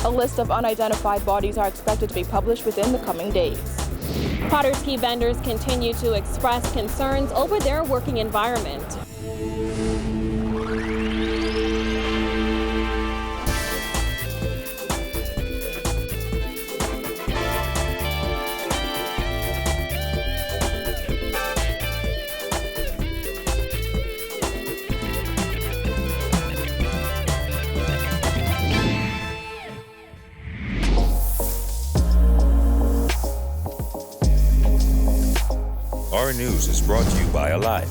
A list of unidentified bodies are expected to be published within the coming days. Potter's Key vendors continue to express concerns over their working environment. Our news is brought to you by Alive.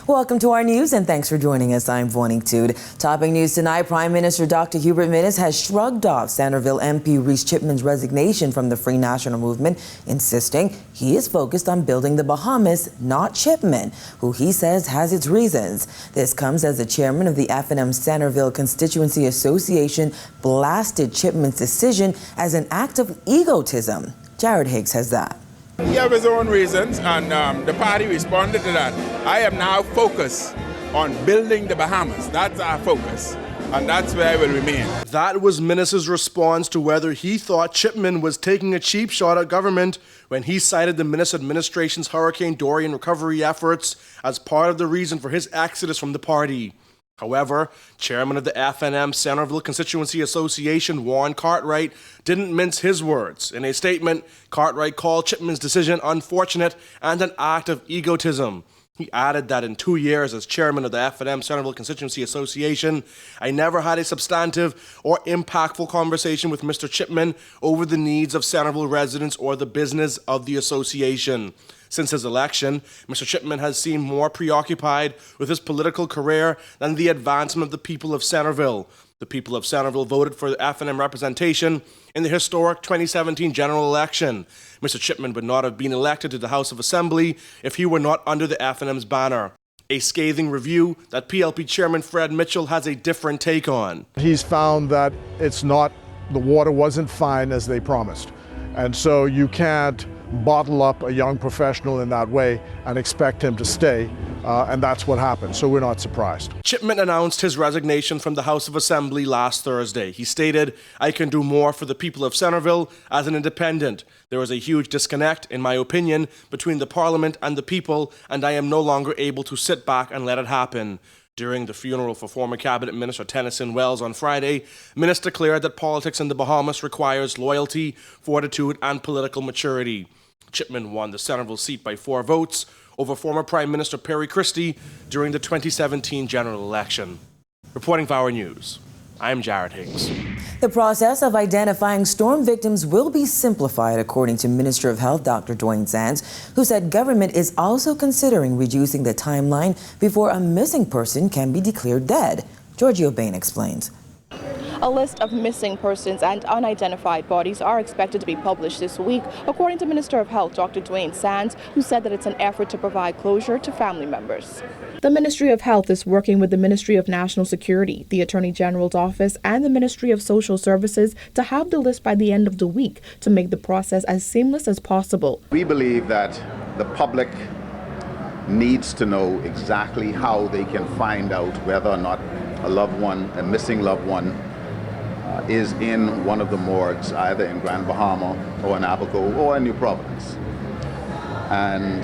Welcome to our news and thanks for joining us. I'm Voning Tude. Topping news tonight, Prime Minister Dr. Hubert Minnis has shrugged off Centerville MP Reece Chipman's resignation from the Free National Movement, insisting he is focused on building the Bahamas, not Chipman, who he says has its reasons. This comes as the chairman of the F&M Centerville Constituency Association blasted Chipman's decision as an act of egotism. Jared Higgs has that. He has his own reasons, and the party responded to that. I am now focused on building the Bahamas. That's our focus, and that's where I will remain. That was Minnis's response to whether he thought Chipman was taking a cheap shot at government when he cited the Minnis administration's Hurricane Dorian recovery efforts as part of the reason for his exodus from the party. However, chairman of the F&M Centerville Constituency Association, Warren Cartwright, didn't mince his words. In a statement, Cartwright called Chipman's decision unfortunate and an act of egotism. He added that in 2 years as chairman of the F&M Centerville Constituency Association, I never had a substantive or impactful conversation with Mr. Chipman over the needs of Centerville residents or the business of the association. Since his election, Mr. Chipman has seemed more preoccupied with his political career than the advancement of the people of Centerville. The people of Centerville voted for the F&M representation in the historic 2017 general election. Mr. Chipman would not have been elected to the House of Assembly if he were not under the F&M's banner. A scathing review that PLP Chairman Fred Mitchell has a different take on. He's found that the water wasn't fine as they promised. And so you can't bottle up a young professional in that way and expect him to stay, and that's what happened, so we're not surprised. Chipman announced his resignation from the House of Assembly last Thursday. He stated, I can do more for the people of Centerville as an independent. There is a huge disconnect, in my opinion, between the Parliament and the people, and I am no longer able to sit back and let it happen. During the funeral for former Cabinet Minister Tennyson Wells on Friday, Minnis declared that politics in the Bahamas requires loyalty, fortitude, and political maturity. Chipman won the Centerville seat by 4 votes over former Prime Minister Perry Christie during the 2017 general election. Reporting for Our News, I'm Jared Higgs. The process of identifying storm victims will be simplified, according to Minister of Health Dr. Dwayne Sands, who said government is also considering reducing the timeline before a missing person can be declared dead. Giorgio Bain explains. A list of missing persons and unidentified bodies are expected to be published this week, according to Minister of Health Dr. Dwayne Sands, who said that it's an effort to provide closure to family members. The Ministry of Health is working with the Ministry of National Security, the Attorney General's Office, and the Ministry of Social Services to have the list by the end of the week to make the process as seamless as possible. We believe that the public needs to know exactly how they can find out whether or not a missing loved one, is in one of the morgues, either in Grand Bahama or in Abaco or in New Providence. And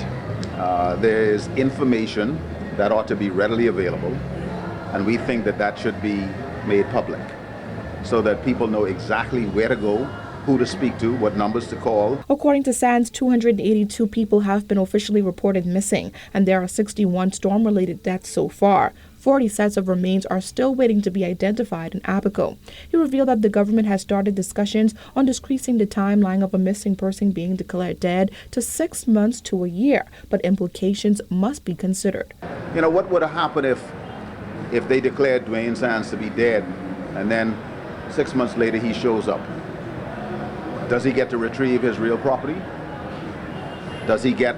there is information that ought to be readily available, and we think that that should be made public so that people know exactly where to go, who to speak to, what numbers to call. According to SANS, 282 people have been officially reported missing, and there are 61 storm-related deaths so far. 40 sets of remains are still waiting to be identified in Abaco. He revealed that the government has started discussions on decreasing the timeline of a missing person being declared dead to 6 months to a year, but implications must be considered. You know, what would have happened if they declared Dwayne Sands to be dead, and then 6 months later he shows up? Does he get to retrieve his real property? Does he get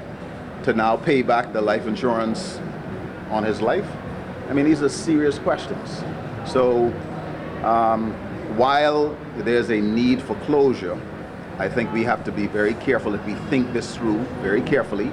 to now pay back the life insurance on his life? I mean, these are serious questions. So while there's a need for closure, I think we have to be very careful if we think this through very carefully.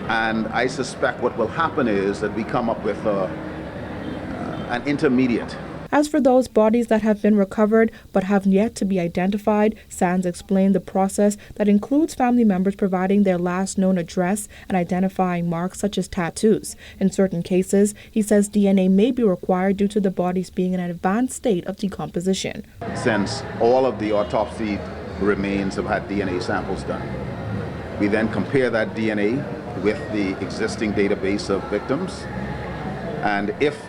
And I suspect what will happen is that we come up with an intermediate As for those bodies that have been recovered but have yet to be identified, Sands explained the process that includes family members providing their last known address and identifying marks such as tattoos. In certain cases, he says DNA may be required due to the bodies being in an advanced state of decomposition. Since all of the autopsy remains have had DNA samples done, we then compare that DNA with the existing database of victims, and if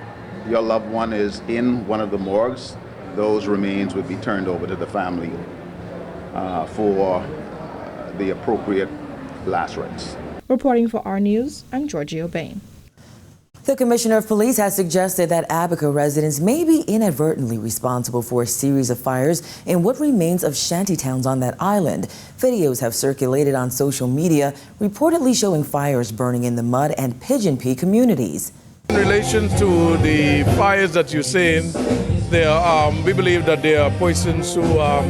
your loved one is in one of the morgues, those remains would be turned over to the family for the appropriate last rites. Reporting for our News, I'm Giorgio Bain. The Commissioner of Police has suggested that Abaco residents may be inadvertently responsible for a series of fires in what remains of shantytowns on that island. Videos have circulated on social media, reportedly showing fires burning in the Mud and Pigeon Pea communities. In relation to the fires that you're seeing, we believe that there are persons who are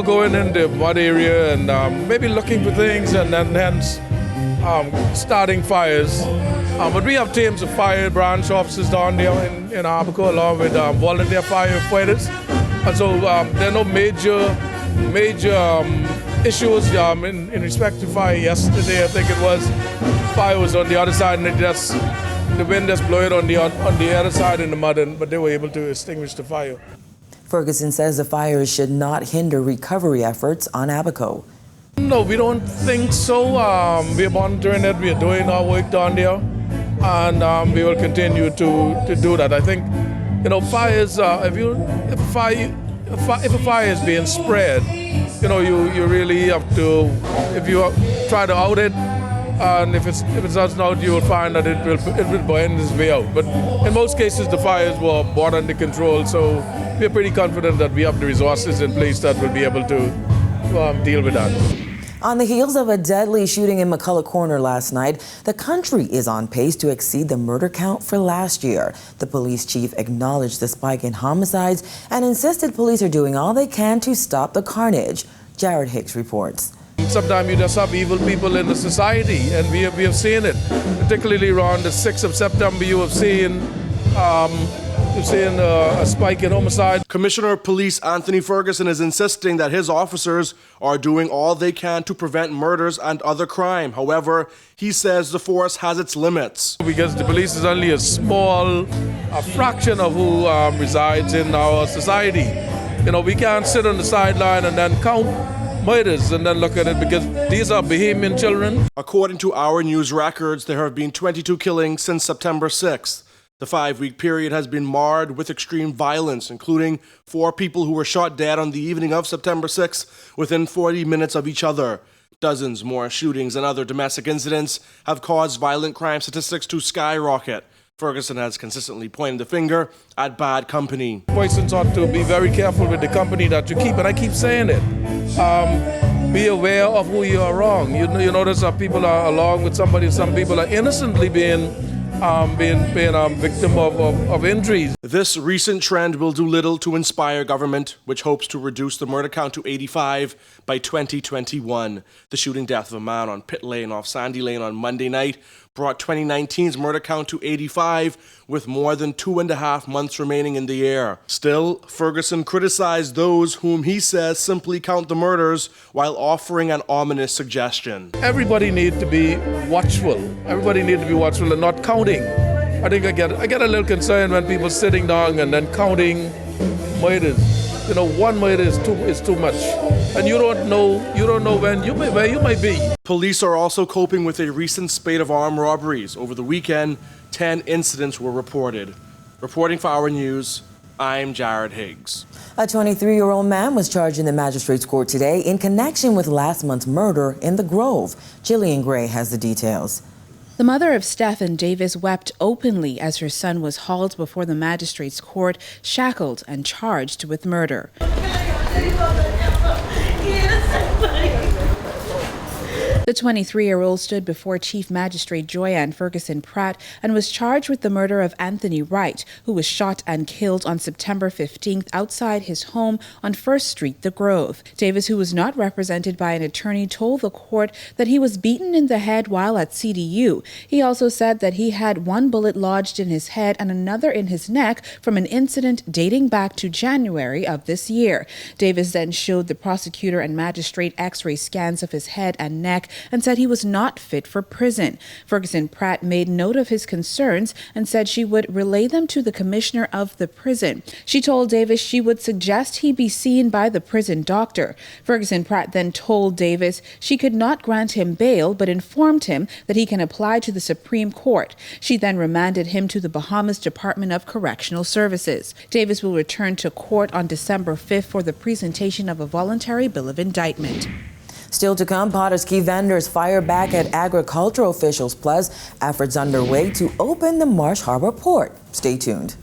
going in the mud area and maybe looking for things and then hence starting fires. But we have teams of fire branch officers down there in Abaco along with volunteer firefighters. And so there are no major issues in respect to fire. Yesterday, I think it was, fire was on the other side and the wind just blew it on the other side in the mud, but they were able to extinguish the fire. Ferguson says the fires should not hinder recovery efforts on Abaco. No, we don't think so. We are monitoring it. We are doing our work down there, and we will continue to do that. I think, fires. If a fire is being spread, you really have to. If you try to out it, and if it doesn't out, you will find that it will burn its way out. But in most cases, the fires were brought under control, so we are pretty confident that we have the resources in place that will be able to deal with that. On the heels of a deadly shooting in McCullough Corner last night, the country is on pace to exceed the murder count for last year. The police chief acknowledged the spike in homicides and insisted police are doing all they can to stop the carnage. Jared Hicks reports. Sometimes you just have evil people in the society, and we have seen it. Particularly around the 6th of September, you have seen a spike in homicide. Commissioner of Police Anthony Ferguson is insisting that his officers are doing all they can to prevent murders and other crime. However, he says the force has its limits. Because the police is only a fraction of who resides in our society. We can't sit on the sideline and then count murders and then look at it, because these are Bahamian children. According to Our News records, there have been 22 killings since September 6th. The 5-week period has been marred with extreme violence, including 4 people who were shot dead on the evening of September 6th within 40 minutes of each other. Dozens more shootings and other domestic incidents have caused violent crime statistics to skyrocket. Ferguson has consistently pointed the finger at bad company. Persons ought to be very careful with the company that you keep, and I keep saying it. Be aware of who you are wrong. You notice that people are along with somebody, some people are innocently being victim of injuries. This recent trend will do little to inspire government, which hopes to reduce the murder count to 85 by 2021. The shooting death of a man on Pit Lane off Sandy Lane on Monday night brought 2019's murder count to 85, with more than 2.5 months remaining in the air. Still, Ferguson criticized those whom he says simply count the murders while offering an ominous suggestion. Everybody needs to be watchful. Everybody needs to be watchful and not counting. I think I get a little concerned when people sitting down and then counting murders. One murder is too much, and you don't know where you might be. Police are also coping with a recent spate of armed robberies. Over the weekend, 10 incidents were reported. Reporting for Our News, I'm Jared Higgs. A 23-year-old man was charged in the magistrate's court today in connection with last month's murder in the Grove. Jillian Gray has the details. The mother of Stefan Davis wept openly as her son was hauled before the magistrate's court, shackled and charged with murder. The The 23-year-old stood before Chief Magistrate Joyanne Ferguson Pratt and was charged with the murder of Anthony Wright, who was shot and killed on September 15th outside his home on 1st Street, The Grove. Davis, who was not represented by an attorney, told the court that he was beaten in the head while at CDU. He also said that he had one bullet lodged in his head and another in his neck from an incident dating back to January of this year. Davis then showed the prosecutor and magistrate X-ray scans of his head and neck and said he was not fit for prison. Ferguson Pratt made note of his concerns and said she would relay them to the commissioner of the prison. She told Davis she would suggest he be seen by the prison doctor. Ferguson Pratt then told Davis she could not grant him bail, but informed him that he can apply to the Supreme Court. She then remanded him to the Bahamas Department of Correctional Services. Davis will return to court on December 5th for the presentation of a voluntary bill of indictment. Still to come, Potter's Key vendors fire back at agricultural officials, plus efforts underway to open the Marsh Harbor port. Stay tuned.